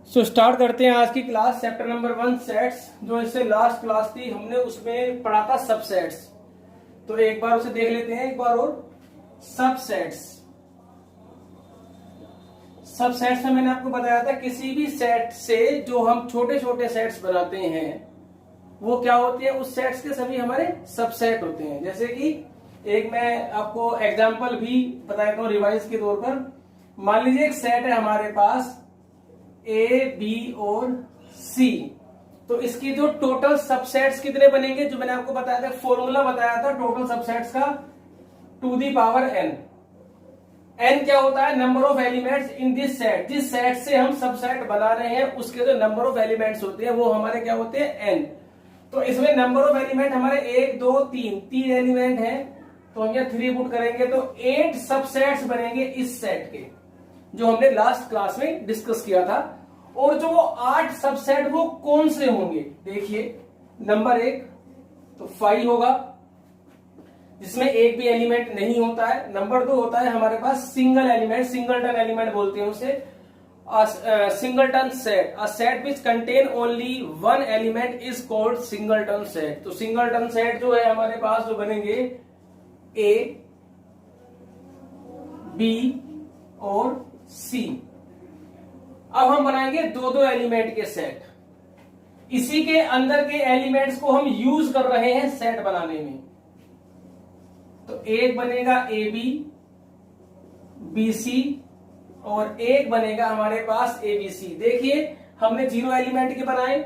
Start करते हैं आज की क्लास। चैप्टर नंबर 1 सेट्स, जो इससे लास्ट क्लास थी हमने उसमें पढ़ा था सबसेट्स। तो एक बार उसे देख लेते हैं एक बार और। सबसेट्स सबसेट्स में मैंने आपको बताया था किसी भी सेट से जो हम छोटे छोटे सेट्स बनाते हैं वो क्या होते हैं, उस सेट्स के सभी हमारे सबसेट होते हैं। जैसे कि एक मैं आपको एग्जांपल भी बता देता हूं रिवाइज के तौर पर। मान लीजिए एक सेट है हमारे पास ए बी और सी, तो इसकी जो टोटल सबसेट्स कितने बनेंगे, जो मैंने आपको बताया था फॉर्मूला बताया था टोटल सबसेट्स का, to the power N. N क्या होता है, number of elements in this set. जिस सेट से हम सबसेट बना रहे हैं उसके जो नंबर ऑफ एलिमेंट्स होते हैं वो हमारे क्या होते हैं, एन। तो इसमें नंबर ऑफ एलिमेंट हमारे 1 2 3 तीन एलिमेंट हैं, तो हम यहाँ 3 पुट करेंगे तो 8 सबसेट्स बनेंगे इस सेट के, जो हमने लास्ट क्लास में डिस्कस किया था। और जो वो 8 सबसेट वो कौन से होंगे, देखिए नंबर 1 तो 5 होगा, जिसमें एक भी एलिमेंट नहीं होता है। नंबर 2 होता है हमारे पास सिंगल एलिमेंट, सिंगलटन एलिमेंट बोलते हैं उसे, singleton set. A set which contain only one element is called singleton set. तो सिंगलटन सेट जो है हमारे पास जो बनेंगे ए बी और सी। अब हम बनाएंगे दो दो एलिमेंट के सेट। इसी के अंदर के एलिमेंट्स को हम यूज कर रहे हैं सेट बनाने में। तो एक बनेगा ए बी बी सी और एक बनेगा हमारे पास ए बी सी। देखिए हमने 0 एलिमेंट के बनाए,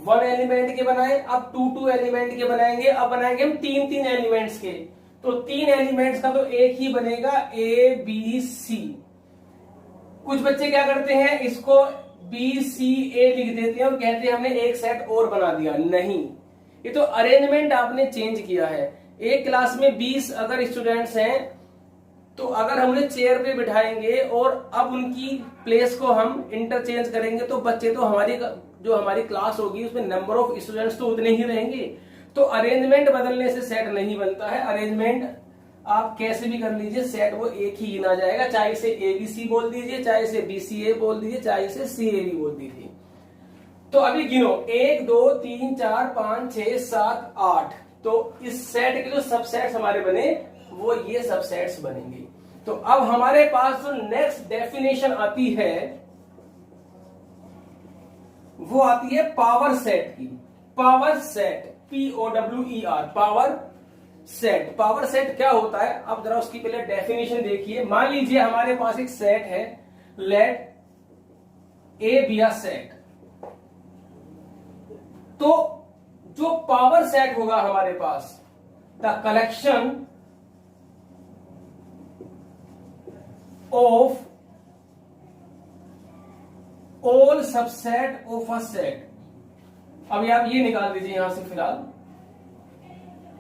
1 एलिमेंट के बनाए, अब 2 एलिमेंट के बनाएंगे। अब बनाएंगे हम 3 एलिमेंट्स के। तो 3 एलिमेंट्स का तो एक ही बनेगा ए बी सी। कुछ बच्चे क्या करते हैं, इसको बी सी ए लिख देते हैं और कहते हैं हमने एक सेट और बना दिया। नहीं, ये तो अरेंजमेंट आपने चेंज किया है। एक क्लास में 20 अगर स्टूडेंट्स हैं तो अगर हमने चेयर पे बिठाएंगे और अब उनकी प्लेस को हम इंटरचेंज करेंगे तो बच्चे तो हमारी क्लास होगी उसमें नंबर ऑफ स्टूडेंट्स तो उतने ही रहेंगे। तो अरेंजमेंट बदलने से सेट नहीं बनता है। अरेंजमेंट आप कैसे भी कर लीजिए, सेट वो एक ही गिना जाएगा, चाहे इसे ए बी सी बोल दीजिए, चाहे इसे बी सी ए बोल दीजिए, चाहे इसे सी ए बी बोल दीजिए। तो अभी गिनो 1 2 3 4 5 6 7 8। तो इस सेट के जो सबसेट्स हमारे बने वो ये सबसेट्स बनेंगे। तो अब हमारे पास जो नेक्स्ट डेफिनेशन आती है वो आती है पावर सेट की। Power set POWER, power set. Power set क्या होता है, अब जरा उसकी पहले डेफिनेशन देखिए। मान लीजिए हमारे पास एक सेट है, let A be a set. तो जो पावर सेट होगा हमारे पास, the collection of all subset of a set. अभी आप ये निकाल दीजिए यहां से फिलहाल,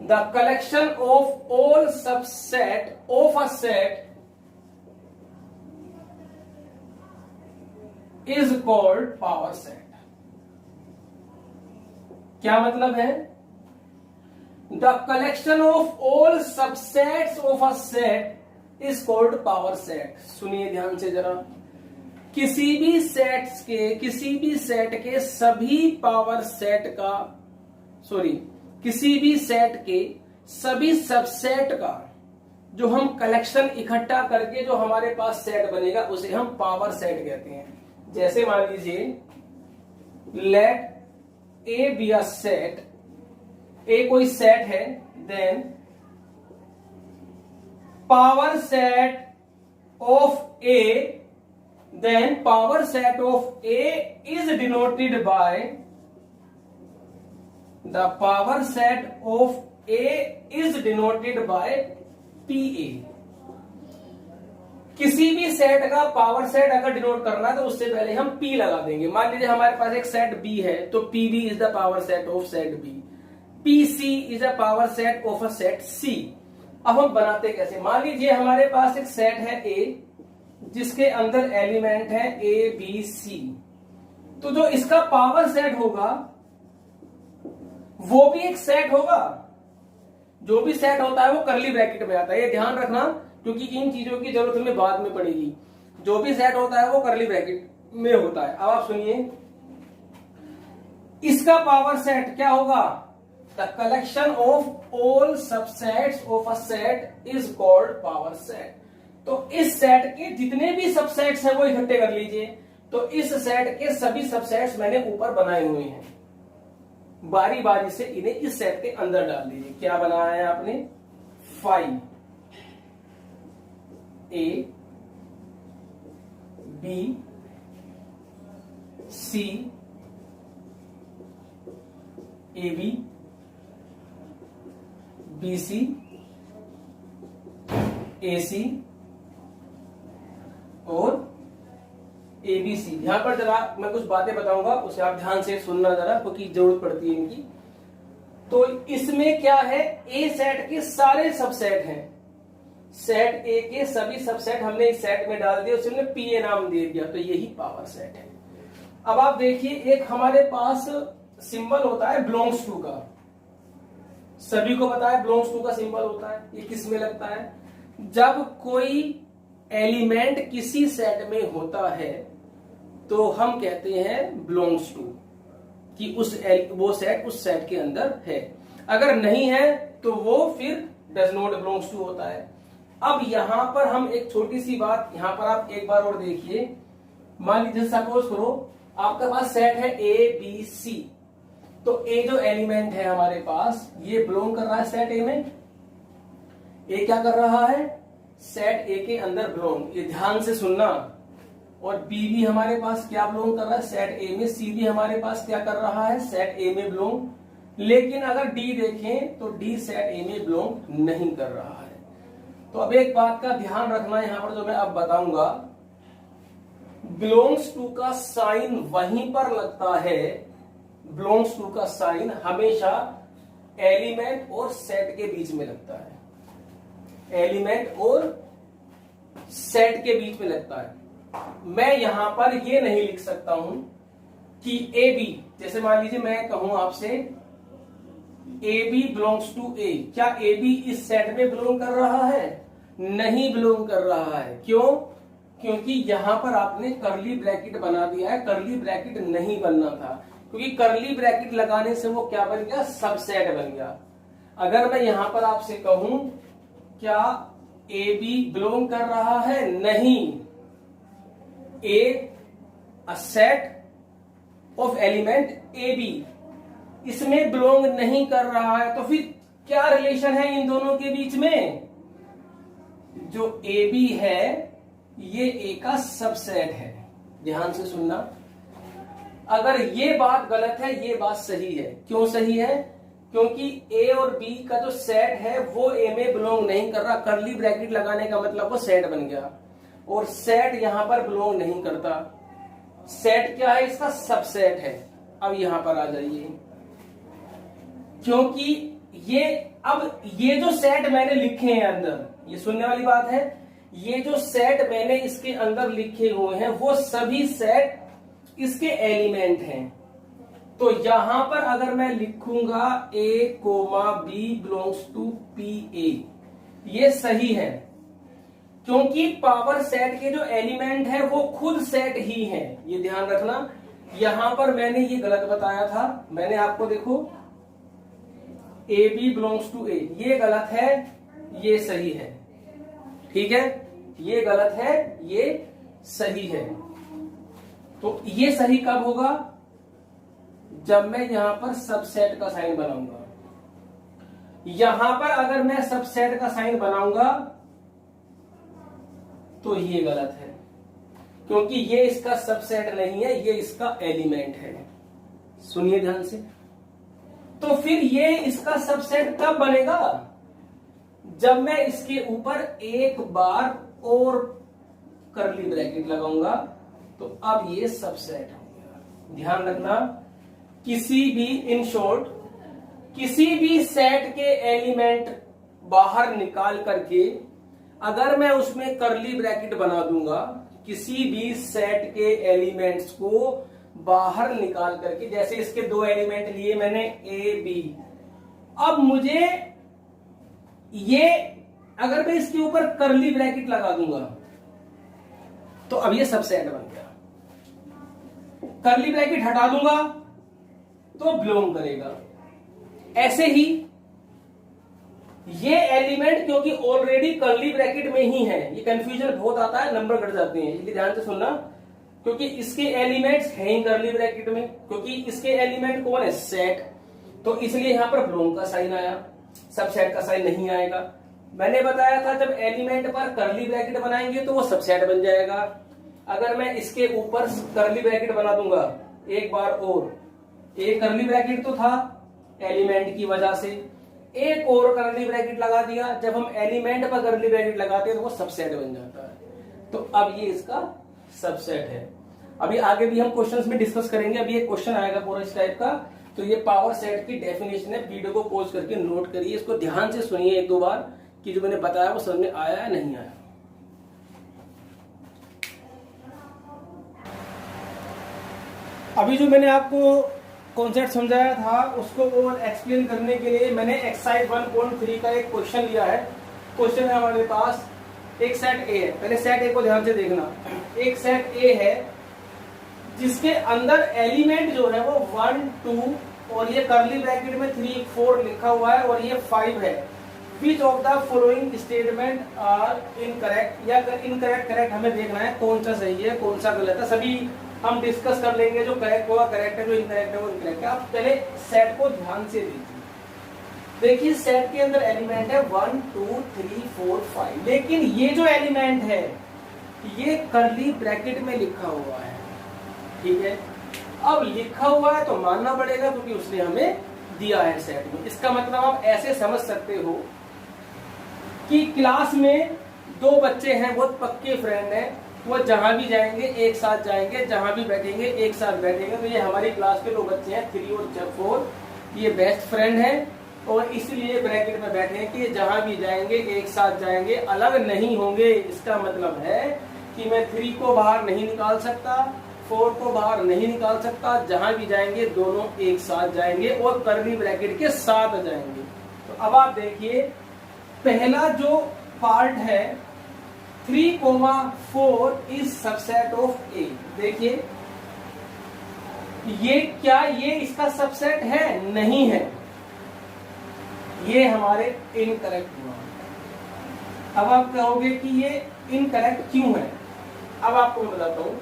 the collection of all subset of a set is called power set. क्या मतलब है, the collection of all subsets of a set is called power set. सुनिए ध्यान से जरा, किसी भी सेट के सभी पावर सेट का, किसी भी सेट के सभी सबसेट का जो हम कलेक्शन इकट्ठा करके जो हमारे पास सेट बनेगा उसे हम पावर सेट कहते हैं। जैसे मान लीजिए let A be a set, A कोई सेट है, then power set of A, then power set of A is denoted by, the power set of A is denoted by PA। किसी भी set का पावर सेट अगर denote करना है तो उससे पहले हम P लगा देंगे। मान लीजिए हमारे पास एक सेट B है तो PB is the power set of set B, PC is the power set of a set C। अब हम बनाते कैसे, मान लीजिए हमारे पास एक सेट है A जिसके अंदर एलिमेंट है ए बी सी। तो जो इसका पावर सेट होगा वो भी एक सेट होगा। जो भी सेट होता है वो कर्ली ब्रैकेट में आता है, ये ध्यान रखना, क्योंकि इन चीजों की जरूरत हमें बाद में पड़ेगी। जो भी सेट होता है वो कर्ली ब्रैकेट में होता है। अब आप सुनिए, इसका पावर सेट क्या होगा? The collection of all subsets of a set is called power set. तो इस सेट के जितने भी सबसेट्स हैं वो इकट्ठे कर लीजिए। तो इस सेट के सभी सबसेट्स मैंने ऊपर बनाए हुए हैं, बारी बारी से इन्हें इस सेट के अंदर डाल दीजिए। क्या बनाया है आपने? 5 A B C AB BC AC और ABC। यहां पर जरा मैं कुछ बातें बताऊंगा, उसे आप ध्यान से सुनना जरा, क्योंकि जरूरत पड़ती है इनकी। तो इसमें क्या है? ए सेट के सारे सबसेट हैं। सेट ए के सभी सबसेट हमने इस सेट में डाल दिए, उसे हमने पीए नाम दे दिया, तो यही पावर सेट है। अब आप देखिए, एक हमारे पास सिंबल होता है बिलोंग्स टू का। सभी को पता है बिलोंग्स टू का सिंबल होता है। ये किस में लगता है? जब कोई एलिमेंट किसी सेट में होता है तो हम कहते हैं बिलोंग्स टू, कि वो सेट उस सेट के अंदर है। अगर नहीं है तो वो फिर डज नॉट बिलोंग्स टू होता है। अब यहां पर हम एक छोटी सी बात, यहां पर आप एक बार और देखिए। मान लीजिए सपोज करो आपके पास सेट है ए बी सी, तो ए जो एलिमेंट है हमारे पास, ये बिलोंग कर रहा है सेट ए में। ए क्या कर रहा है? सेट ए के अंदर बिलोंग, ये ध्यान से सुनना। और बी भी हमारे पास क्या बिलोंग कर रहा है? सेट ए में। सी भी हमारे पास क्या कर रहा है? सेट ए में बिलोंग। लेकिन अगर डी देखें तो डी सेट ए में बिलोंग नहीं कर रहा है। तो अब एक बात का ध्यान रखना यहां पर, जो मैं अब बताऊंगा, बिलोंग्स टू का साइन वहीं पर लगता है। बिलोंग्स टू का साइन हमेशा एलिमेंट और सेट के बीच में लगता है। एलिमेंट और सेट के बीच में लगता है। मैं यहां पर ये नहीं लिख सकता हूं कि ए बी, जैसे मान लीजिए मैं कहूं आपसे ए बी बिलोंग्स टू ए, क्या ए बी इस सेट में बिलोंग कर रहा है? नहीं बिलोंग कर रहा है। क्यों? क्योंकि यहां पर आपने करली ब्रैकेट बना दिया है। करली ब्रैकेट नहीं बनना था, क्योंकि करली ब्रैकेट लगाने से वो क्या बन गया? सबसेट बन गया। अगर मैं यहां पर आपसे कहूं क्या ए बी बिलोंग कर रहा है? नहीं। A set of element A B इसमें बिलोंग नहीं कर रहा है, तो फिर क्या रिलेशन है इन दोनों के बीच में? जो ए बी है ये ए का सबसेट है। ध्यान से सुनना, अगर ये बात गलत है, ये बात सही है। क्यों सही है? क्योंकि ए और बी का जो सेट है वो ए में बिलोंग नहीं कर रहा। करली ब्रैकेट लगाने का मतलब वो सेट बन गया, और सेट यहां पर बिलोंग नहीं करता। सेट क्या है? इसका सबसेट है। अब यहां पर आ जाइए, क्योंकि ये जो सेट मैंने लिखे हैं अंदर, ये सुनने वाली बात है, ये जो सेट मैंने इसके अंदर लिखे हुए हैं वो सभी सेट इसके एलिमेंट हैं। तो यहां पर अगर मैं लिखूंगा A comma B belongs to P A, ये सही है, क्योंकि पावर सेट के जो एलिमेंट है वो खुद सेट ही है। ये ध्यान रखना। यहां पर मैंने ये गलत बताया था। मैंने आपको देखो ए बी बिलोंग्स टू ए, ये गलत है, ये सही है। ठीक है, ये गलत है, ये सही है। तो ये सही कब होगा? जब मैं यहां पर सबसेट का साइन बनाऊंगा। यहां पर अगर मैं सबसेट का साइन बनाऊंगा तो ये गलत है, क्योंकि ये इसका सबसेट नहीं है, ये इसका एलिमेंट है। सुनिए ध्यान से। तो फिर ये इसका सबसेट कब बनेगा? जब मैं इसके ऊपर एक बार और करली ब्रैकेट लगाऊंगा, तो अब ये सबसेट हो गया। ध्यान रखना, किसी भी, इन शॉर्ट, किसी भी सेट के एलिमेंट बाहर निकाल करके अगर मैं उसमें करली ब्रैकेट बना दूंगा, किसी भी सेट के एलिमेंट्स को बाहर निकाल करके, जैसे इसके दो एलिमेंट लिए मैंने ए बी, अब मुझे ये, अगर मैं इसके ऊपर करली ब्रैकेट लगा दूंगा तो अब ये सबसेट बन गया। कर्ली ब्रैकेट हटा दूंगा तो बिलोंग करेगा। ऐसे ही ये एलिमेंट क्योंकि ऑलरेडी कर्ली ब्रैकेट में ही है, ये कंफ्यूजन बहुत आता है, नंबर कट जाते हैं, इसलिए ध्यान से सुनना। क्योंकि इसके एलिमेंट्स हैं ही कर्ली ब्रैकेट में, क्योंकि इसके एलिमेंट कौन है, सेट, तो इसलिए यहां पर बिलोंग का साइन आया, सबसेट का साइन नहीं आएगा। मैंने बताया था जब एलिमेंट पर कर्ली ब्रैकेट बनाएंगे तो वो सबसेट बन जाएगा। अगर मैं इसके ऊपर कर्ली ब्रैकेट बना दूंगा एक बार और, एक कर्ली ब्रैकेट तो था एलिमेंट की वजह से, एक और कर्ली ब्रैकेट लगा दिया, जब हम एलिमेंट पर कर्ली ब्रैकेट लगाते हैं तो वो सबसेट बन जाता है। तो अब ये इसका सबसेट है। अभी आगे भी हम क्वेश्चंस में डिस्कस करेंगे, अभी एक क्वेश्चन आएगा पूरा इस टाइप का। तो ये पावर सेट की डेफिनेशन है, वीडियो को पॉज करके नोट करिए, इसको ध्यान से सुनिए एक दो बार कि जो मैंने बताया वो समझ में आया या नहीं आया। अभी जो मैंने आपको कॉन्सेप्ट समझाया था उसको और एक्सप्लेन करने के लिए मैंने एक्सरसाइज 1.3 का एक क्वेश्चन लिया है। क्वेश्चन है हमारे पास, एक सेट ए है, पहले सेट ए को ध्यान से देखना। एक सेट ए है जिसके अंदर एलिमेंट जो है वो 1 2 और ये कर्ली ब्रैकेट में 3 4 लिखा हुआ है और ये 5 है। Which of the following statement are incorrect, या इनकरेक्ट करेक्ट हमें देखना है कौन सा सही है कौन सा गलत है, सभी हम डिस्कस कर लेंगे। जो करेक्ट होगा करेक्ट है, जो इनकरेक्ट है वो इनकरेक्ट है। आप पहले सेट को ध्यान से देखिए, सेट के अंदर एलिमेंट है 1 2 3 4 5, लेकिन ये जो एलिमेंट है ये कर्ली ब्रैकेट में लिखा हुआ है, ठीक है। अब लिखा हुआ है तो मानना पड़ेगा क्योंकि उसने हमें दिया है सेट में। इसका मतलब आप ऐसे समझ सकते हो कि क्लास में दो बच्चे हैं, बहुत पक्के फ्रेंड हैं, वो जहां भी जाएंगे एक साथ जाएंगे, जहां भी बैठेंगे एक साथ बैठेंगे। तो ये हमारी क्लास के दो बच्चे हैं 3 और 4, ये बेस्ट फ्रेंड है और इसलिए ब्रैकेट में बैठे हैं कि जहां भी जाएंगे एक साथ जाएंगे, अलग नहीं होंगे। इसका मतलब है कि मैं 3 को बाहर नहीं निकाल सकता, 4 को बाहर नहीं निकाल सकता, जहां भी जाएंगे दोनों एक साथ जाएंगे और कर्ली ब्रैकेट के साथ जाएंगे। तो अब आप देखिए पहला जो पार्ट है 3,4 इज सबसेट ऑफ ए। देखिए ये क्या, ये इसका सबसेट है? नहीं है, ये हमारे इनकरेक्ट हुआ। अब आप कहोगे कि ये इनकरेक्ट क्यों है? अब आपको मैं बताता हूं।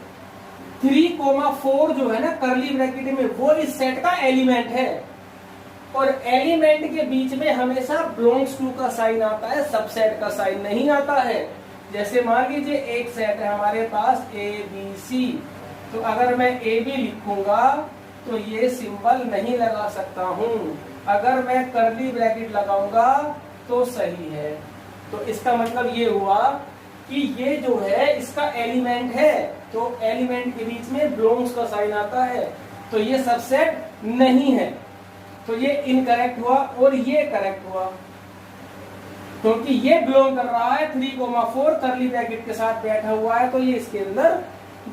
3,4 जो है ना कर्ली ब्रैकेट में, वो इस सेट का एलिमेंट है और एलिमेंट के बीच में हमेशा बिलोंग्स टू का साइन आता है, सबसेट का साइन नहीं आता है। जैसे मान लीजिए एक सेट है हमारे पास ए बी सी, तो अगर मैं ए बी लिखूंगा तो ये सिंबल नहीं लगा सकता हूं, अगर मैं कर्ली ब्रैकेट लगाऊंगा तो सही है। तो इसका मतलब ये हुआ कि ये जो है इसका एलिमेंट है, तो एलिमेंट के बीच में बिलोंग्स का साइन आता है, तो ये सबसेट नहीं है। तो ये इनकरेक्ट हुआ और ये करेक्ट हुआ क्योंकि ये बिलोंग कर रहा है 3,4 कर्ली ब्रैकेट के साथ बैठा हुआ है, तो ये इसके अंदर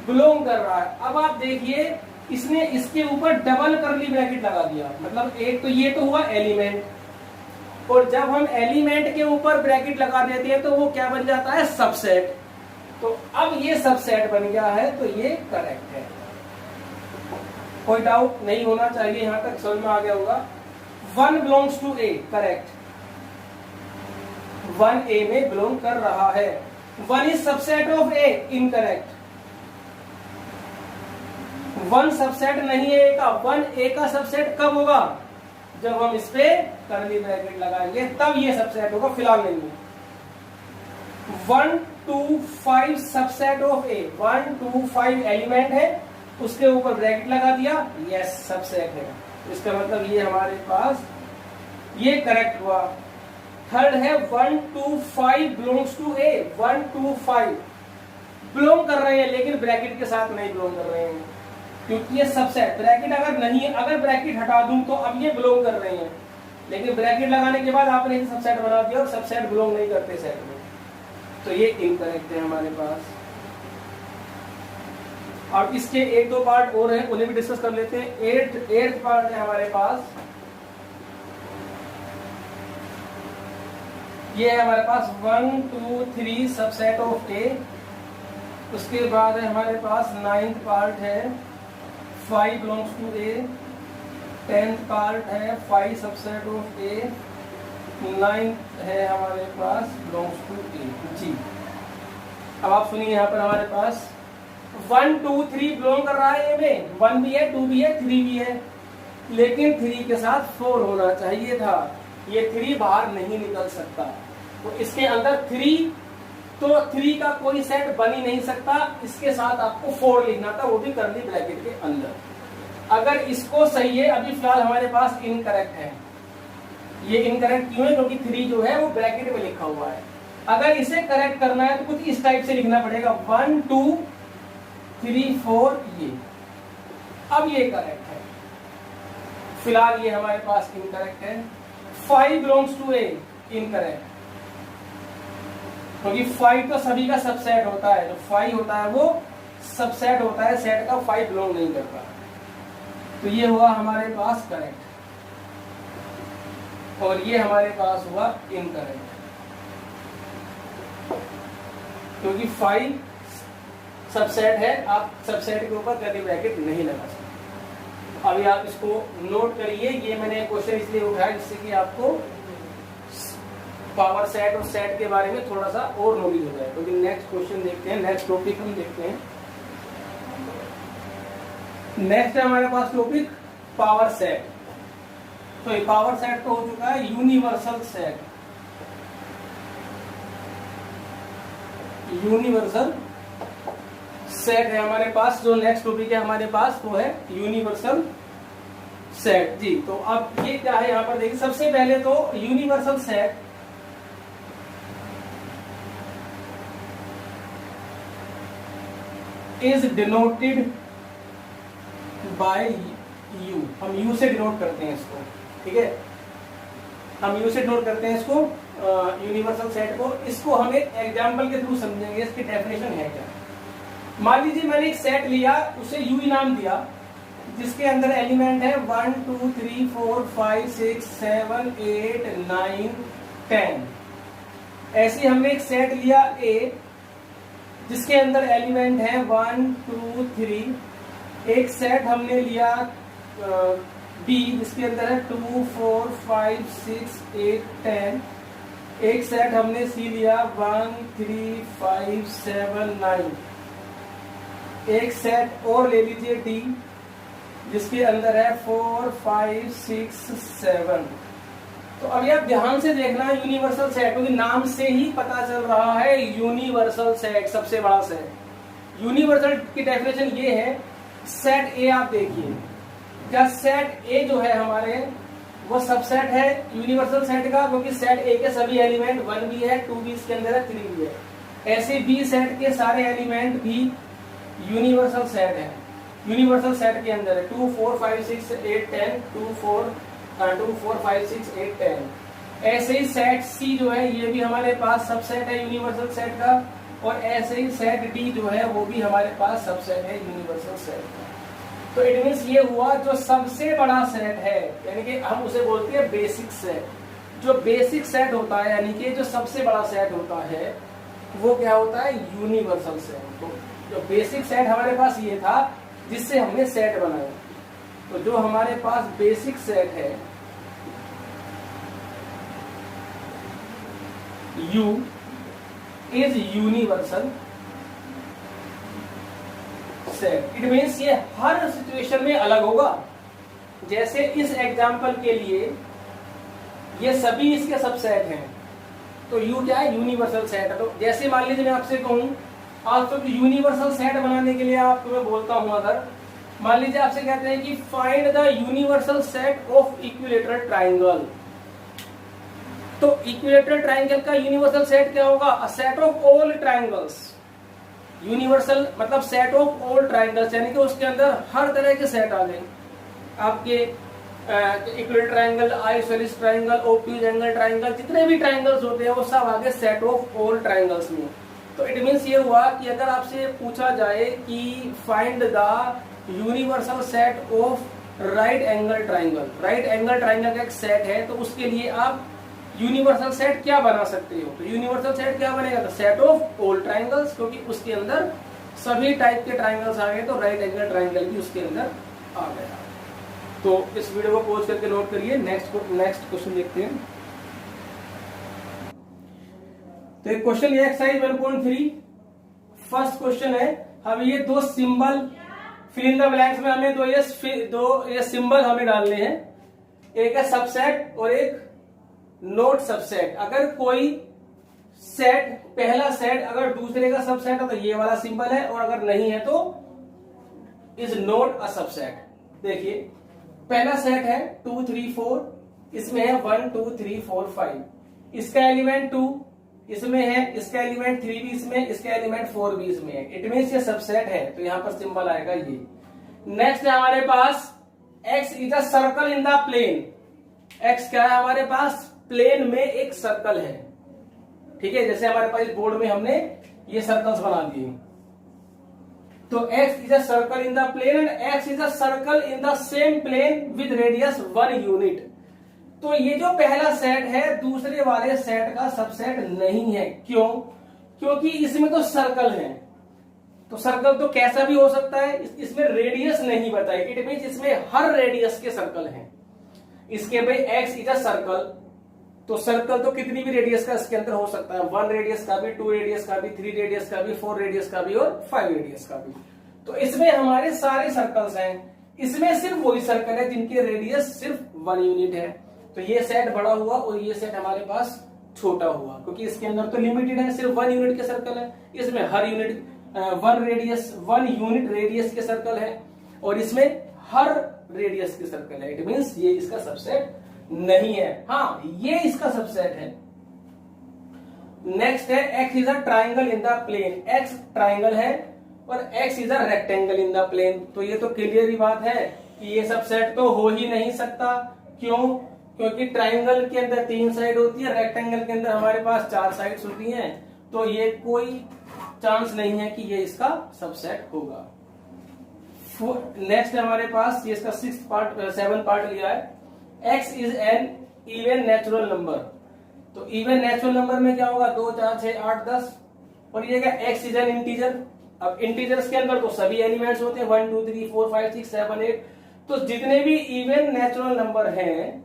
बिलोंग कर रहा है। अब आप देखिए इसने इसके ऊपर डबल कर्ली ब्रैकेट लगा दिया, मतलब एक तो ये तो हुआ एलिमेंट, और जब हम एलिमेंट के ऊपर ब्रैकेट लगा देते हैं तो वो क्या बन जाता है, सबसेट। तो अब ये सबसेट बन गया है, तो ये करेक्ट है। कोई डाउट नहीं होना चाहिए, यहां तक समझ में आ गया होगा। 1 बिलोंग्स टू ए, करेक्ट, 1 ए में बिलोंग कर रहा है। 1 is subset of A, incorrect. 1 subset नहीं है ए का। 1 ए का सबसेट कब होगा, जब हम इस पे कर्ली ब्रैकेट लगाएंगे तब ये सबसेट होगा, फिलहाल नहीं है। 1 2 5 सबसेट ऑफ ए, 1 2 5 एलिमेंट है, उसके ऊपर ब्रैकेट लगा दिया, यस सबसेट है। इसका मतलब ये हमारे पास ये करेक्ट हुआ। थर्ड है 1 2 5 बिलोंग्स टू ए, 1 2 5 बिलोंग कर रहे हैं लेकिन ब्रैकेट के साथ नहीं बिलोंग कर रहे हैं क्योंकि ये सबसेट, ब्रैकेट अगर नहीं है, अगर ब्रैकेट हटा दूं तो अब ये बिलोंग कर रहे हैं, लेकिन ब्रैकेट लगाने के बाद आपने सबसेट बना दिया और सबसेट बिलोंग नहीं करते सेट में, तो ये इनकरेक्ट है हमारे पास। अब इसके एक दो पार्ट और हैं, उन्हें भी डिस्कस कर लेते हैं। एट्थ पार्ट है हमारे पास, ये है हमारे पास 1 2 3 सबसेट ऑफ ए। उसके बाद है हमारे पास 9th पार्ट है 5 belongs to A, 10th part है 5 सबसेट ऑफ ए, 9th है हमारे पास बिलोंग्स टू ए। जी अब आप सुनिए यहाँ पर हमारे पास 1 2 3 बिलोंग कर रहा है ए में, 1 भी है, 2 भी है, 3 भी है, लेकिन 3 के साथ 4 होना चाहिए था। ये 3 बाहर नहीं निकल सकता, तो इसके अंदर 3, तो 3 का कोई सेट बन ही नहीं सकता। इसके साथ आपको 4 लिखना था, वो भी करली ब्रैकेट के अंदर। अगर इसको सही है, अभी फिलहाल हमारे पास इनकरेक्ट है। ये इनकरेक्ट क्यों है? क्योंकि 3 जो है वो ब्रैकेट में लिखा हुआ है। अगर इसे करेक्ट करना है तो कुछ इस टाइप से लिखना पड़ेगा, 1 2 3 4 ये। अब ये करेक्ट है, फिलहाल ये हमारे पास इनकरेक्ट है। 5 बिलोंग्स टू ए, इनकरेक्ट, क्योंकि 5 तो सभी का सबसेट होता है, जो 5 होता है वो सबसेट होता है, सेट का 5 बिलोंग नहीं करता। तो ये हुआ हमारे पास करेक्ट, और ये हमारे पास हुआ इनकरेक्ट, क्योंकि 5 सबसेट है, आप सबसेट के ऊपर कर्ली ब्रैकेट नहीं लगा सकते। अभी आप इसको नोट करिए, ये मैंने क्वेश्चन इसलिए उठाया जिससे कि आपको पावर सेट और सेट के बारे में थोड़ा सा और नॉलेज हो जाए। क्योंकि नेक्स्ट क्वेश्चन देखते हैं, नेक्स्ट टॉपिक हम देखते हैं। नेक्स्ट है हमारे पास टॉपिक पावर सेट। तो ये पावर सेट तो हो चुका है, यूनिवर्सल सेट। यूनिवर्सल सेट है हमारे पास, जो नेक्स्ट टॉपिक है हमारे पास वो है यूनिवर्सल सेट। जी तो अब ये क्या है यहाँ पर देखिए, सबसे पहले तो universal set is denoted by you. हम यू से डिनोट करते हैं इसको, ठीक है, हम यू से डिनोट करते हैं इसको, यूनिवर्सल सेट को। इसको हम एक एग्जाम्पल के थ्रू समझेंगे, इसकी डेफिनेशन है क्या। मान लीजिए मैंने एक सेट लिया, उसे यू नाम दिया, जिसके अंदर एलिमेंट है 1 2 3 4 5 6 7 8 9 10। ऐसे हमने एक सेट लिया ए, जिसके अंदर एलिमेंट है 1 2 3। एक सेट हमने लिया बी, जिसके अंदर है 2 4 5 6 8 10। एक सेट हमने सी लिया 1 3 5 7 9। एक सेट और ले लीजिए डी, जिसके अंदर है 4 5 6 7। तो अभी आप ध्यान से देखना यूनिवर्सल सेट, क्योंकि नाम से ही पता चल रहा है यूनिवर्सल सेट, सबसे बड़ा सेट। यूनिवर्सल की डेफिनेशन ये है, सेट ए आप देखिए, क्या सेट ए जो है हमारे वो सबसेट है यूनिवर्सल सेट का, क्योंकि सेट ए के सभी एलिमेंट 1 भी है, 2 भी इसके अंदर है, 3 भी है। ऐसे बी सेट के सारे एलिमेंट भी यूनिवर्सल सेट है। यूनिवर्सल सेट के अंदर है 2 4 5 6 8 10, 2 4 5 6 8 10। ऐसे ही सेट सी जो है ये भी हमारे पास सबसेट है यूनिवर्सल सेट का, और ऐसे ही सेट डी जो है वो भी हमारे पास सबसेट है यूनिवर्सल सेट का। तो इट मीन्स ये हुआ जो सबसे बड़ा सेट है, यानी कि हम उसे बोलते हैं बेसिक सेट। जो बेसिक सेट होता है, यानी कि जो सबसे बड़ा सेट होता है, वो क्या होता है, यूनिवर्सल सेट। तो जो बेसिक सेट हमारे पास ये था जिससे हमने सेट बनाया, तो जो हमारे पास बेसिक सेट है U is universal set. It means ये हर सिचुएशन में अलग होगा। जैसे इस एग्जाम्पल के लिए ये सभी इसके सबसेट हैं, तो U क्या है, यूनिवर्सल सेट है। तो जैसे मान लीजिए मैं आपसे कहूं, आज तो यूनिवर्सल सेट बनाने के लिए आपको मैं बोलता हूं, अगर मान लीजिए आपसे कहते हैं कि find the universal set of equilateral triangle, तो इक्विलेटरल ट्राइंगल का यूनिवर्सल सेट क्या होगा, a set of all triangles. Universal मतलब सेट ऑफ ऑल ट्राइंगल्स, यानी कि उसके अंदर हर तरह के सेट आ गए आपके, equilateral triangle, isosceles triangle, obtuse angle triangle, जितने भी ट्राइंगल्स होते हैं वो सब आ गए सेट ऑफ ऑल ट्राइंगल्स में। तो इट मीन्स ये हुआ कि अगर आपसे पूछा जाए कि find the universal set of right angle triangle, right angle triangle का एक सेट है, तो उसके लिए आप यूनिवर्सल सेट क्या बना सकते हो, तो यूनिवर्सल सेट क्या बनेगा, तो सेट ऑफ ऑल ट्राइंगल्स, क्योंकि उसके अंदर सभी टाइप के ट्राइंगल्स आ गए, तो राइट एंगल ट्राइंगल भी उसके अंदर आ गया। तो इस वीडियो को पॉज करके नोट करिए, नेक्स्ट क्वेश्चन देखते हैं। तो एक क्वेश्चन ये एक्सरसाइज 1.3 फर्स्ट क्वेश्चन है। हमें ये दो symbol fill in the blanks में हमें दो ये सिंबल हमें डालने हैं, एक है सबसेट और एक नोट सबसेट। अगर कोई सेट, पहला सेट अगर दूसरे का सबसेट है तो ये वाला सिंबल है, और अगर नहीं है तो इज नॉट अ सबसेट। देखिए पहला सेट है 2 3 4, इसमें है 1 2 3 4 5, इसका एलिमेंट 2 इसमें है, इसका एलिमेंट 3 भी इसमें, इसका एलिमेंट 4 भी इसमें है। इट मीन्स ये सबसेट है, तो यहां पर सिंबल आएगा ये। नेक्स्ट है हमारे पास x is a circle in the plane. x क्या है हमारे पास, प्लेन में एक सर्कल है, ठीक है। जैसे हमारे पास इस बोर्ड में हमने ये सर्कल्स बना दिए, तो x is a circle in the plane and x is a circle in the same plane with radius 1 unit. तो ये जो पहला सेट है दूसरे वाले सेट का सबसेट नहीं है। क्यों? क्योंकि इसमें तो सर्कल है, तो सर्कल तो कैसा भी हो सकता है, इसमें रेडियस नहीं बताई। इट मींस इसमें हर रेडियस के सर्कल हैं। इसके भाई x इज अ सर्कल, तो सर्कल तो कितनी भी रेडियस का इसके अंदर हो सकता है, 1 रेडियस का भी, 2 रेडियस का भी, 3 रेडियस का भी, 4 रेडियस का भी और 5 रेडियस का भी। तो इसमें हमारे सारे सर्कल्स हैं। इसमें सिर्फ वही सर्कल है जिनके रेडियस सिर्फ 1 यूनिट है। तो ये सेट बड़ा हुआ और ये सेट हमारे पास छोटा हुआ, क्योंकि इसके अंदर तो लिमिटेड है, सिर्फ 1 यूनिट के सर्कल है। इसमें हर यूनिट 1 यूनिट रेडियस के सर्कल है, और इसमें हर रेडियस के सर्कल है। इट मींस ये इसका सबसेट नहीं है। हाँ, ये इसका सबसेट है। नेक्स्ट है x is a triangle in the plane. x triangle है और x is a rectangle in the plane. तो ये तो क्लियर ही बात है कि ये सबसेट तो हो ही नहीं सकता। क्यों? क्योंकि ट्राइंगल के अंदर 3 साइड होती है, रेक्टेंगल के अंदर हमारे पास 4 साइड्स होती हैं, तो ये कोई चांस नहीं है कि ये इसका सबसेट होगा। नेक्स्ट हमारे पास ये इसका 7 पार्ट लिया है। x is an even natural number. तो इवन नेचुरल नंबर में क्या होगा, 2 4 6 8 10, और ये क्या, x इज एन इंटीजर। अब इंटीजर्स के अंदर तो सभी एलिमेंट्स होते हैं, 1 2 3 4 5 6 7 8। तो जितने भी इवन नेचुरल नंबर हैं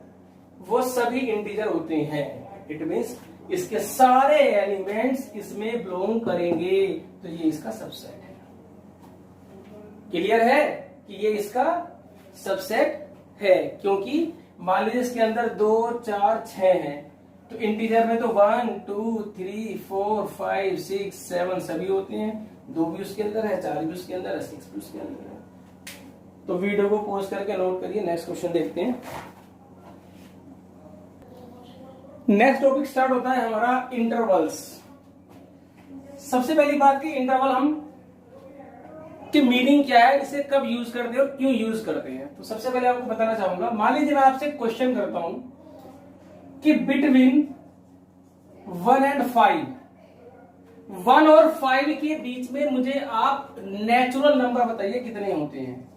वो सभी इंटीजर होते हैं। इट मींस इसके सारे एलिमेंट्स इसमें बिलोंग करेंगे, तो ये इसका सबसेट है। क्लियर है कि ये इसका सबसेट है, क्योंकि मान लीजिए इसके अंदर 2 4 6 हैं, तो इंटीजर में तो 1 2 3 4 5 6 7 सभी होते हैं। 2 भी उसके अंदर है, 4 भी उसके अंदर है, 6 भी उसके अंदर है। तो वीडियो को पॉज करके नोट करिए, नेक्स्ट क्वेश्चन देखते हैं। नेक्स्ट टॉपिक स्टार्ट होता है हमारा इंटरवल्स। सबसे पहली बात कि इंटरवल हम की मीनिंग क्या है, इसे कब यूज करते हैं और क्यों यूज करते हैं। तो सबसे पहले आपको बताना चाहूंगा, मान लीजिए मैं आपसे क्वेश्चन करता हूं कि बिटवीन 1 एंड 5, 1 और 5 के बीच में मुझे आप नेचुरल नंबर बताइए कितने होते हैं।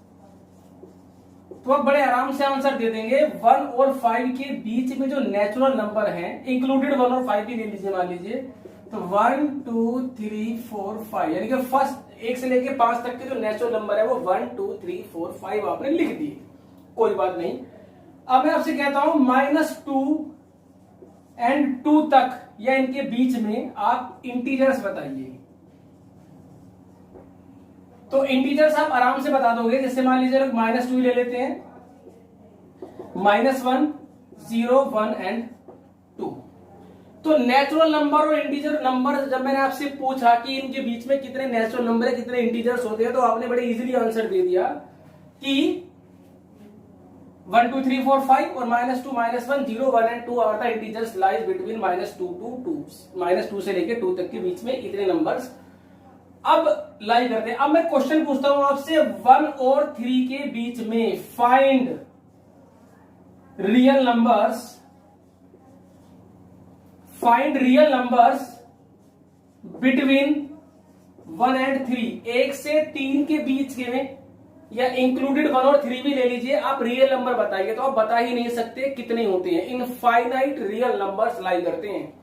तो आप बड़े आराम से आंसर दे देंगे। 1 और 5 के बीच में जो नेचुरल नंबर हैं, इंक्लूडेड 1 और 5 भी ले लीजिए, मान लीजिए, तो 1 2 3 4 5, यानी कि फर्स्ट 1 से लेके 5 तक के जो नेचुरल नंबर है वो 1 2 3 4 5 आपने लिख दिए, कोई बात नहीं। अब मैं आपसे कहता हूं -2 एंड 2 तक या इनके बीच में आप इंटीजर्स बताइए। तो इंटीजर्स आप आराम से बता दोगे। जैसे मान लीजिए लोग -2 ले लेते हैं, -1 0 1 एंड 2। तो नेचुरल नंबर और इंटीजर नंबर जब मैंने आपसे पूछा कि इनके बीच में कितने नेचुरल नंबर है, कितने इंटीजर्स होते हैं, तो आपने बड़े इजीली आंसर दे दिया कि 1 2 3 4 5 और -2 -1 0 1 and 2 are the integers lies between -2 to 2, -2 से लेके 2 तक के बीच में इतने नंबर्स अब लाई करते हैं। अब मैं क्वेश्चन पूछता हूं आपसे, 1 और 3 के बीच में find real numbers, find real numbers between 1 and 3, 1 से 3 के बीच के में, या इंक्लूडेड 1 और 3 भी ले लीजिए, आप रियल नंबर बताइए। तो आप बता ही नहीं सकते कितने होते हैं। इनफाइनाइट रियल नंबर्स लाई करते हैं।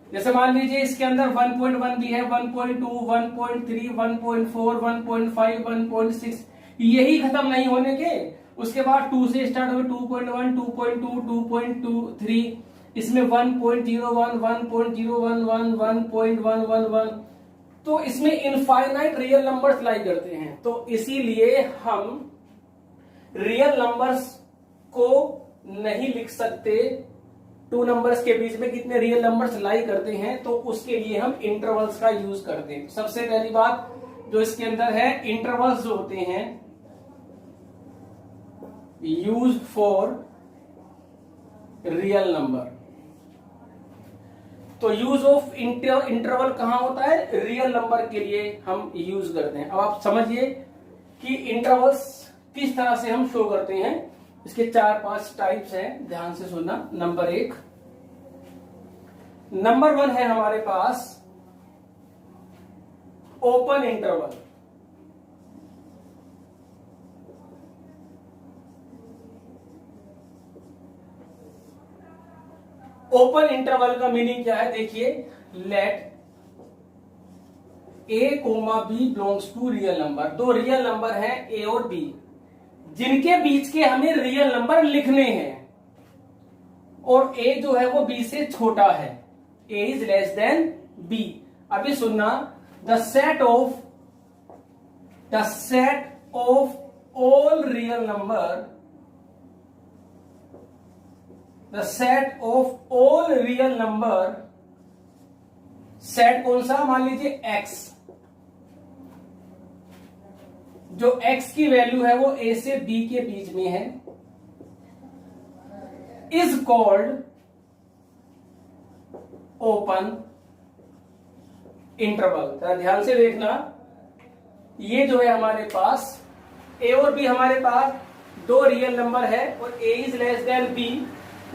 जैसे मान लीजिए इसके अंदर 1.1 भी है, 1.2 1.3 1.4 1.5 1.6, यही खत्म नहीं होने के, उसके बाद 2 से स्टार्ट हुए 2.1, 2.2, 2.23, इसमें 1.01, 1.011, 1.111, तो इसमें इनफाइनाइट रियल नंबर्स लाई करते हैं। तो इसीलिए हम रियल नंबर्स को नहीं लिख सकते, टू नंबर्स के बीच में कितने रियल नंबर्स लाई करते हैं, तो उसके लिए हम इंटरवल्स का यूज करते हैं। सबसे पहली बात जो इसके अंदर है, इंटरवल्स जो होते हैं यूज फॉर रियल नंबर। तो यूज ऑफ इंटरवल कहां होता है, रियल नंबर के लिए हम यूज करते हैं। अब आप समझिए कि इंटरवल्स किस तरह से हम शो करते हैं। इसके 4-5 टाइप्स हैं, ध्यान से सुनना। नंबर 1, नंबर 1 है हमारे पास ओपन इंटरवल। ओपन इंटरवल का मीनिंग क्या है, देखिए, let a comma B belongs to real number. दो रियल नंबर हैं ए और बी, जिनके बीच के हमें रियल नंबर लिखने हैं, और ए जो है वो बी से छोटा है, ए इज लेस देन बी। अभी सुनना, the set of all real number, the set of all real number, set कौन सा, मान लीजिए एक्स, जो x की वैल्यू है वो a से b के बीच में है, इज कॉल्ड ओपन इंटरवल। जरा ध्यान से देखना, ये जो है हमारे पास a और b, हमारे पास दो रियल नंबर है और a is less than b,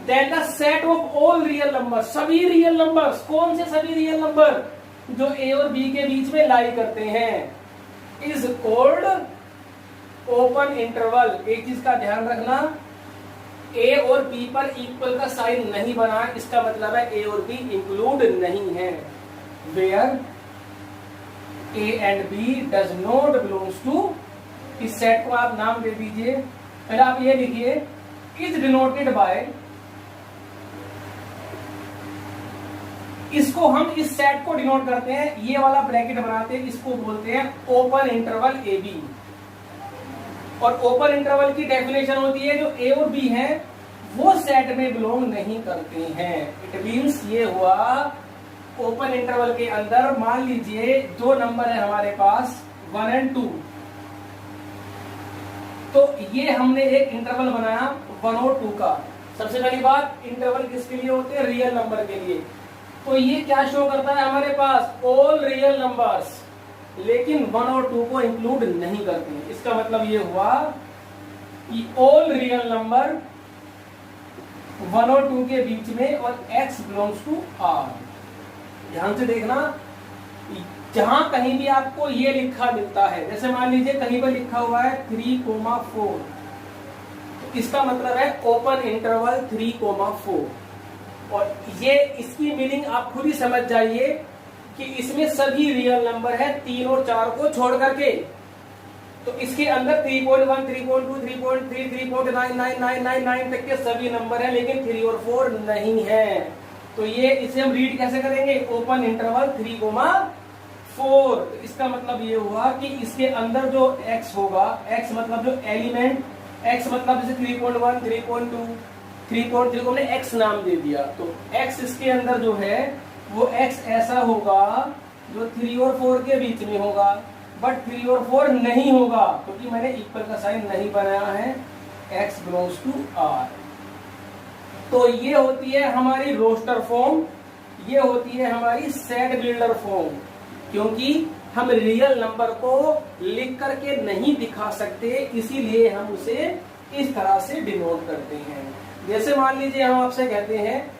then the set of all real number, सभी रियल नंबर्स, कौन से सभी रियल नंबर जो a और b के बीच में लाई करते हैं, इज कॉल्ड ओपन इंटरवल। एक चीज का ध्यान रखना, ए और बी पर इक्वल का साइन नहीं बना, इसका मतलब है ए और बी इंक्लूड नहीं है। Where a and b does not belongs to, इस सेट को आप नाम दे दीजिए। पहले आप ये लिखिए, इज डिनोटेड बाय, इसको हम इस सेट को डिनोट करते हैं, ये वाला ब्रैकेट बनाते हैं, इसको बोलते हैं ओपन इंटरवल ए बी। और ओपन इंटरवल की डेफिनेशन होती है जो ए और बी है वो सेट में बिलोंग नहीं करते हैं। इट मीन्स ये हुआ, ओपन इंटरवल के अंदर मान लीजिए दो नंबर है हमारे पास 1 और 2, तो ये हमने एक इंटरवल बनाया 1 और 2 का। सबसे पहली बात, इंटरवल किसके लिए होते हैं, रियल नंबर के लिए। तो ये क्या शो करता है हमारे पास, ऑल रियल नंबर्स, लेकिन 1 और 2 को इंक्लूड नहीं करते हैं। इसका मतलब ये हुआ कि ऑल रियल नंबर 1 और 2 के बीच में और x बिलोंग्स टू r। ध्यान से देखना, जहां कहीं भी आपको ये लिखा मिलता है, जैसे मान लीजिए कहीं पर लिखा हुआ है 3,4, तो इसका मतलब है ओपन इंटरवल 3,4। और ये इसकी मीनिंग आप खुद ही समझ जाइए कि इसमें सभी रियल नंबर है 3 और 4 को छोड़ करके। तो इसके अंदर 3.1, 3.2, 3.3, 3.999999 तक के सभी नंबर है, लेकिन 3 और 4 नहीं है। तो ये इसे हम रीड कैसे करेंगे, ओपन इंटरवल 3,4। इसका मतलब ये हुआ कि इसके अंदर जो x होगा, x मतलब जो एलिमेंट, x मतलब जैसे 3.1, 3.2, 3.3 को हमने x नाम दे दिया, तो x इसके अंदर जो है वो x ऐसा होगा जो 3 और 4 के बीच में होगा, बट 3 और 4 नहीं होगा क्योंकि मैंने इक्वल का साइन नहीं बनाया है, x बिलोंग्स टू r। तो ये होती है हमारी रोस्टर फॉर्म, ये होती है हमारी सेट बिल्डर फॉर्म, क्योंकि हम रियल नंबर को लिख करके नहीं दिखा सकते, इसीलिए हम उसे इस तरह से डिनोट करते हैं। जैसे मान लीजिए हम आपसे कहते हैं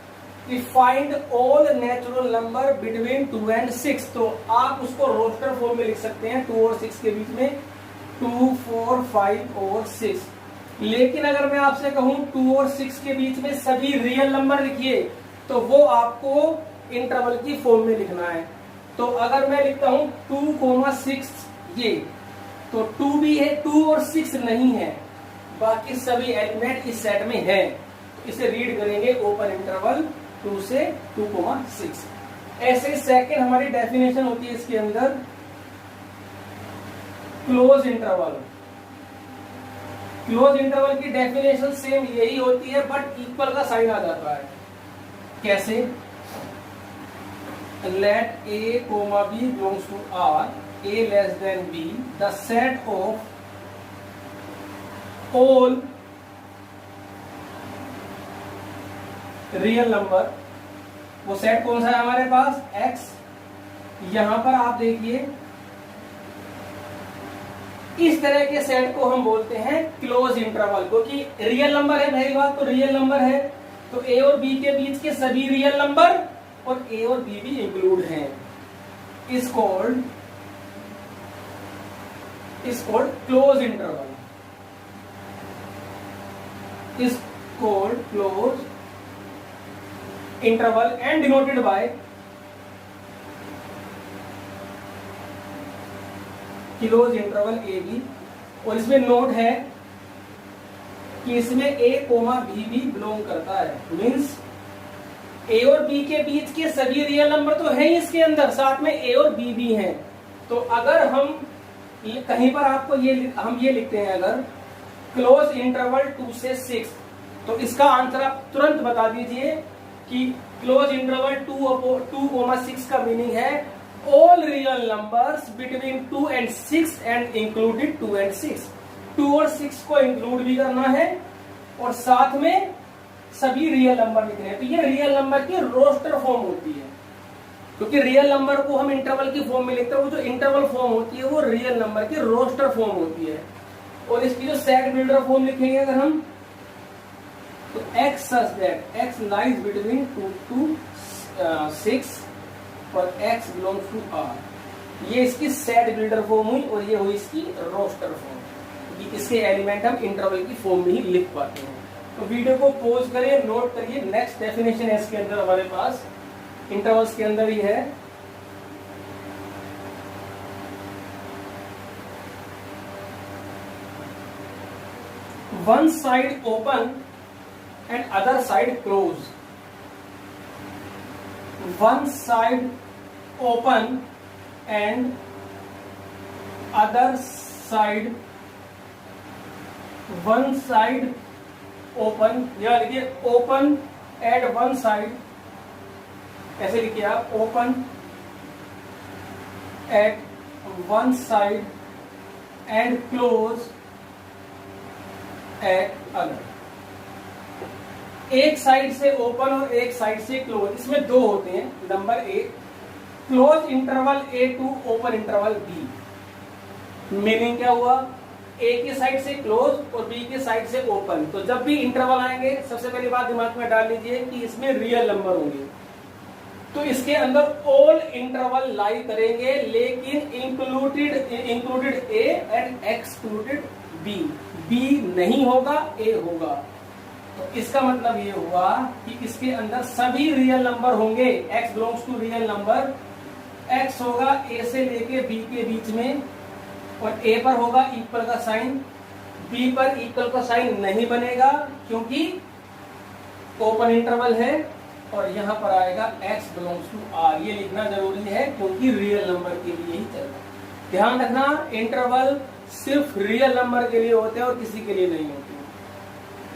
कि find all natural number between 2 and 6, तो आप उसको रोस्टर फॉर्म में लिख सकते हैं 2 और 6 के बीच में, 2, 4, 5 और 6। लेकिन अगर मैं आपसे कहूं 2 और 6 के बीच में सभी रियल नंबर लिखिए, तो वो आपको इंटरवल की फॉर्म में लिखना है। तो अगर मैं लिखता हूं 2,6 ये, तो 2 भी है, 2 और 6 नहीं है, बाकी सभी एलिमेंट इस सेट में है। इसे रीड करेंगे ओपन इंटरवल 2 से 2,6। ऐसे सेकंड हमारी डेफिनेशन होती है इसके अंदर क्लोज इंटरवल। क्लोज इंटरवल की डेफिनेशन सेम यही होती है, बट इक्वल का साइन आ जाता है। कैसे? Let a, b belongs to R, a less than b, the set of all real number. वो सेट कौन सा है हमारे पास? x। यहां पर आप देखिए, इस तरह के सेट को हम बोलते हैं क्लोज इंटरवल, क्योंकि रियल नंबर है, पहली बात तो रियल नंबर है, तो a और b के बीच के सभी रियल नंबर और a और b भी इंक्लूड हैं, is called close interval, is called close interval and denoted by close interval a b. और इसमें नोट है कि इसमें a, b भी बिलोंग करता है, मींस a और b के बीच के सभी रियल नंबर तो है ही इसके अंदर, साथ में a और b भी हैं। तो अगर हम कहीं पर आपको हम ये लिखते हैं अगर क्लोज इंटरवल 2 से 6, तो इसका आंसर आप तुरंत बता दीजिए कि क्लोज इंटरवल 2,6 का मीनिंग है all real numbers between 2 and 6 and included 2 and 6। 2 और 6 को इंक्लूड भी करना है और साथ में सभी रियल नंबर लिखने हैं। तो ये रियल नंबर की रोस्टर फॉर्म होती है, क्योंकि रियल नंबर को हम इंटरवल की फॉर्म में लिखते हैं, वो जो इंटरवल फॉर्म होती है वो रियल नंबर की रोस्टर फॉर्म होती है। और इसकी जो सेट बिल्डर फॉर्म लिखेंगे अगर हम, तो x such that x lies between 2 to 6 और x belongs to R, ये इसकी सेट बिल्डर फॉर्म हुई और ये हुई इसकी रोस्टर फॉर्म। इसके एलिमेंट हम इंटरवल की फॉर्म में ही लिख पाते हैं। तो वीडियो को पॉज करिए, नोट करिए, नेक्स्ट डेफिनेशन है इसके अंदर हमारे पास, इंटरवल्स के अंदर ही है। One side open and other side closed. One side open and other side, one side open, या लिखिए open at one side, ऐसे लिखिए आप, open at one side and close at other। एक साइड से ओपन और एक साइड से क्लोज, इसमें दो होते हैं। Number 1 close interval A to open interval B। Meaning क्या हुआ? A की साइड से क्लोज और B की साइड से ओपन। तो जब भी इंटरवल आएंगे, सबसे पहली बात दिमाग में डाल लीजिए कि इसमें रियल नंबर होंगे, तो इसके अंदर ऑल इंटरवल लाई करेंगे, लेकिन included A and excluded B। B नहीं होगा, A होगा। तो इसका मतलब ये हुआ कि इसके अंदर सभी रियल नंबर होंगे। x belongs to real number, x होगा a से लेके b के बीच में, और a पर होगा इक्वल का साइन, b पर इक्वल का साइन नहीं बनेगा क्योंकि ओपन इंटरवल है, और यहां पर आएगा x बिलोंग्स टू r। ये लिखना जरूरी है क्योंकि रियल नंबर के लिए ही चल रहा है। ध्यान रखना, इंटरवल सिर्फ रियल नंबर के लिए होते हैं और किसी के लिए नहीं होते।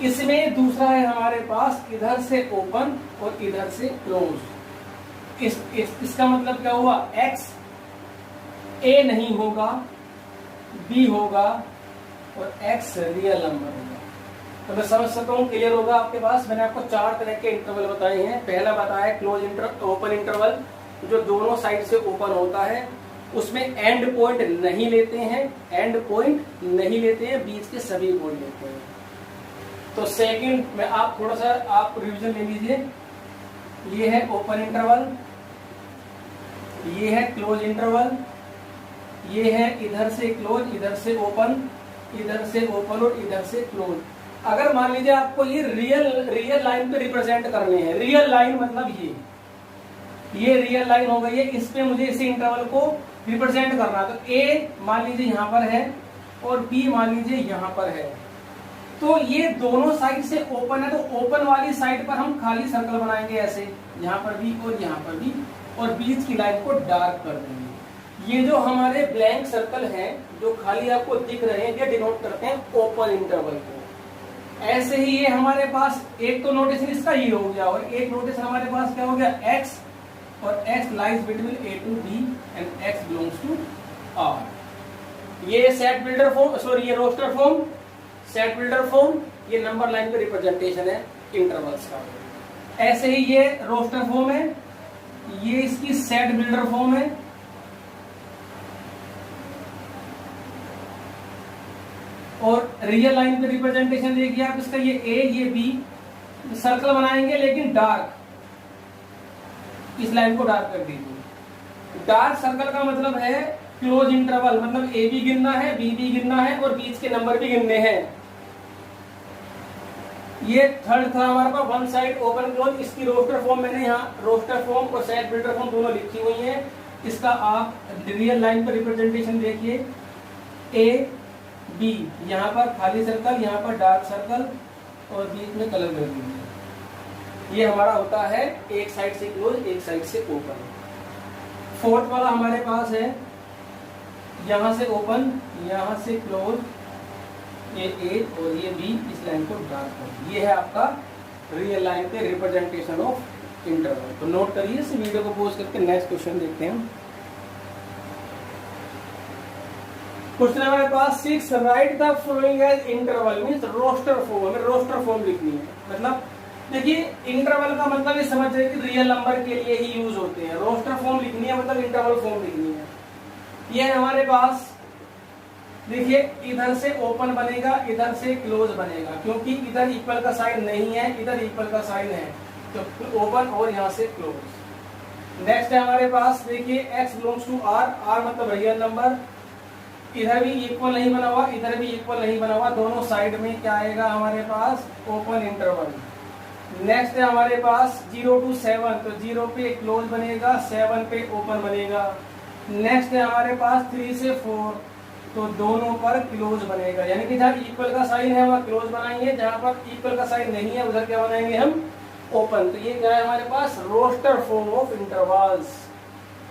इसमें दूसरा है हमारे पास इधर से ओपन और इधर से क्लोज। इसका मतलब क्या हुआ? x a नहीं होगा, b होगा और x रियल नंबर होगा। तो मैं समझ सकता हूँ, क्लियर होगा आपके पास। मैंने आपको 4 तरह के इंटरवल बताए हैं। पहला बताया क्लोज ओपन इंटरवल, जो दोनों साइड से ओपन होता है, उसमें एंड पॉइंट नहीं लेते हैं, बीच के सभी पॉइंट लेते हैं। तो सेकंड में आप थोड़ा सा आप रिवीजन ले लीजिए। ये है ओपन इंटरवल, ये है क्लोज इंटरवल, ये है इधर से क्लोज, इधर से ओपन, इधर से ओपन और इधर से क्लोज। अगर मान लीजिए आपको ये रियल लाइन पे रिप्रेजेंट करने हैं, रियल लाइन मतलब ये रियल लाइन हो गई है, इस पे मुझे इसी इंटरवल को रिप्रेजेंट करना, तो ए मान लीजिए यहां पर है और बी मान लीजिए यहां पर है, तो ये दोनों साइड से ओपन है, तो ओपन वाली साइड पर हम खाली सर्कल बनाएंगे ऐसे, यहां पर भी और यहां पर भी, और बीच की लाइन को डार्क कर देंगे। ये जो हमारे ब्लैंक सर्कल हैं जो खाली आपको दिख रहे हैं, ये डिनोट करते हैं ओपन इंटरवल को। ऐसे ही ये हमारे पास एक तो नोटेशन इसका ये हो गया, और एक नोटेशन हमारे पास क्या हो गया, x, और x lies between a to b and x belongs to r। ये सेट बिल्डर फॉर्म, सॉरी ये roster form, set builder form, ये नंबर लाइन पे रिप्रेजेंटेशन है इंटरवल्स का। ऐसे ही ये रोस्टर फॉर्म है, ये इसकी सेट बिल्डर फॉर्म है, और रियल लाइन पे रिप्रेजेंटेशन देखिए आप इसका, ये ए ये बी सर्कल बनाएंगे लेकिन डार्क, इस लाइन को डार्क कर दीजिए। डार्क सर्कल का मतलब है क्लोज इंटरवल, मतलब ए भी गिनना है, बी भी गिनना है, और बीच के नंबर भी गिनने हैं। ये थर्ड था हमारे पास वन साइड ओपन क्लोज, इसकी रोस्टर फॉर्म मैंने यहाँ रोस्टर फॉर्म और सेट बिल्डर फॉर्म दोनों लिखी हुई है। इसका आप रियल लाइन पर रिप्रेजेंटेशन देखिए, ए बी, यहाँ पर खाली सर्कल, यहाँ पर डार्क सर्कल, और बीच में कलर कर दीजिए। ये हमारा होता है एक साइड से क्लोज, एक साइड से ओपन। फोर्थ वाला हमारे पास है यहां से ओपन, यहां से क्लोज, ये ए और ये बी, इस लाइन को डार्क कर। ये है आपका रियल लाइन पे रिप्रेजेंटेशन ऑफ इंटरवल। तो नोट करिए, इस वीडियो को पोस्ट करके नेक्स्ट क्वेश्चन देखते हैं। क्वेश्चन हमारे पास 6, write the following as interval, means roster form, हमें रोस्टर फॉर्म लिखनी है। मतलब देखिए इंटरवल का मतलब ये समझ रहे कि रियल नंबर के लिए ही यूज होते हैं, रोस्टर फॉर्म लिखनी है मतलब इंटरवल फॉर्म लिखनी है। ये हमारे पास देखिए इधर से ओपन बनेगा, इधर से क्लोज बनेगा, क्योंकि इधर इक्वल का साइन नहीं है, इधर इक्वल का साइन है, तो ओपन और यहाँ से क्लोज। नेक्स्ट है हमारे पास देखिए x belongs to r, r मतलब रियल नंबर, इधर भी इक्वल नहीं बना हुआ, इधर भी इक्वल नहीं बना हुआ, दोनों साइड में क्या आएगा हमारे पास, ओपन इंटरवल। नेक्स्ट है हमारे पास 0 to 7, तो 0 पे क्लोज बनेगा, 7 पे ओपन बनेगा। नेक्स्ट है हमारे पास 3 से 4, तो दोनों पर क्लोज बनेगा, यानी कि जहाँ इक्वल का साइन है वहाँ क्लोज बनाएंगे, जहाँ पर इक्वल का साइन नहीं है उधर क्या बनाएंगे हम, ओपन। तो ये क्या है हमारे पास, roster form of intervals.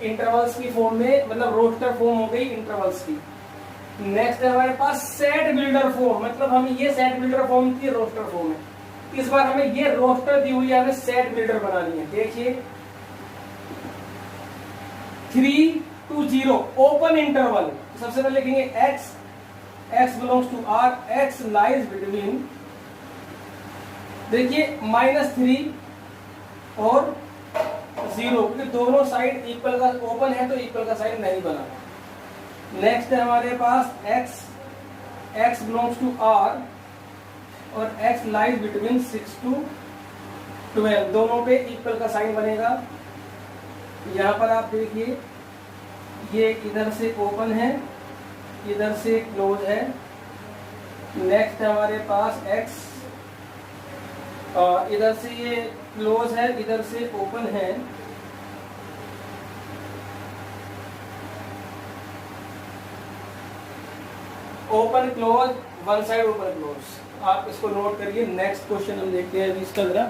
Intervals की फॉर्म में मतलब रोस्टर फॉर्म हो गई इंटरवल्स की। नेक्स्ट है हमारे पास सेट बिल्डर फॉर्म, मतलब हम ये सेट बिल्डर फॉर्म की रोस्टर फॉर्म है। इस बार हमें ये रोस्टर दी हुई है, हमें सेट बिल्डर बनानी है। देखिए 3 to 0 ओपन इंटरवल, सबसे पहले लिखेंगे x belongs to r, x lies between, देखिए -3 और 0, क्योंकि दोनों साइड इक्वल का ओपन है तो इक्वल का साइन नहीं बना। नेक्स्ट है हमारे पास x बिलोंग्स टू r और x लाइज बिटवीन 6 to 12, दोनों पे इक्वल का साइन बनेगा। यहाँ पर आप देखिए ये इधर से ओपन है, इधर से क्लोज है। नेक्स्ट हमारे पास x, इधर से ये क्लोज है, इधर से ओपन है। Open close, one side open close, आप इसको नोट करिए। नेक्स्ट क्वेश्चन हम देखते हैं इसका जरा।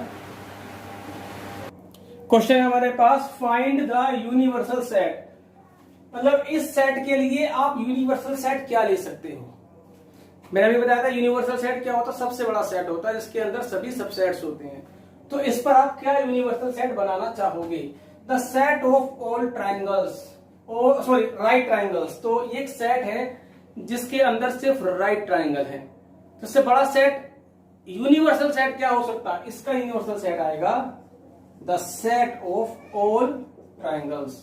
क्वेश्चन हमारे पास फाइंड द यूनिवर्सल सेट, मतलब इस सेट के लिए आप यूनिवर्सल सेट क्या ले सकते हो। मैंने अभी बताया था यूनिवर्सल सेट क्या होता है, सबसे बड़ा सेट होता है जिसके अंदर सभी सबसेट्स होते हैं। तो इस पर आप क्या यूनिवर्सल सेट बनाना चाहोगे, the set of all triangles, sorry right triangles. तो ये एक सेट है जिसके अंदर सिर्फ राइट ट्राइंगल है। तो इससे बड़ा सेट यूनिवर्सल सेट क्या हो सकता है, इसका यूनिवर्सल सेट आएगा the set of all triangles,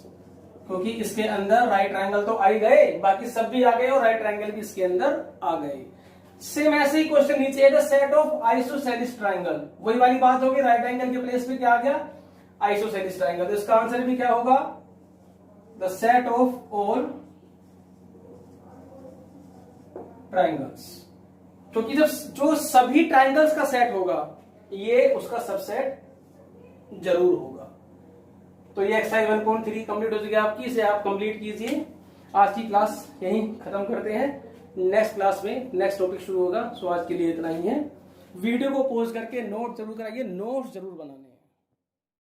क्योंकि इसके अंदर राइट ट्राइंगल तो आ ही गए, बाकी सब भी आ गए और राइट ट्राइंगल भी इसके अंदर आ गए। सेम ऐसे ही क्वेश्चन नीचे है the set of isosceles triangle, वही वाली बात होगी, राइट एंगल के प्लेस पे क्या आ गया, आइसोसेलिस ट्राइंगल। तो इसका आंसर भी क्या होगा, the set of all triangles, क्योंकि जब जो सभी ट्राइंगल्स का सेट होगा ये उसका सबसेट जरूर होगा। तो ये एक्सरसाइज 1.3 कंप्लीट हो चुकी है आपकी, इसे आप कंप्लीट कीजिए। आज की क्लास यहीं खत्म करते हैं। नेक्स्ट क्लास में नेक्स्ट टॉपिक शुरू होगा। सो आज के लिए इतना ही है। वीडियो को पॉज करके नोट जरूर कराइए, नोट्स जरूर बनाने हैं।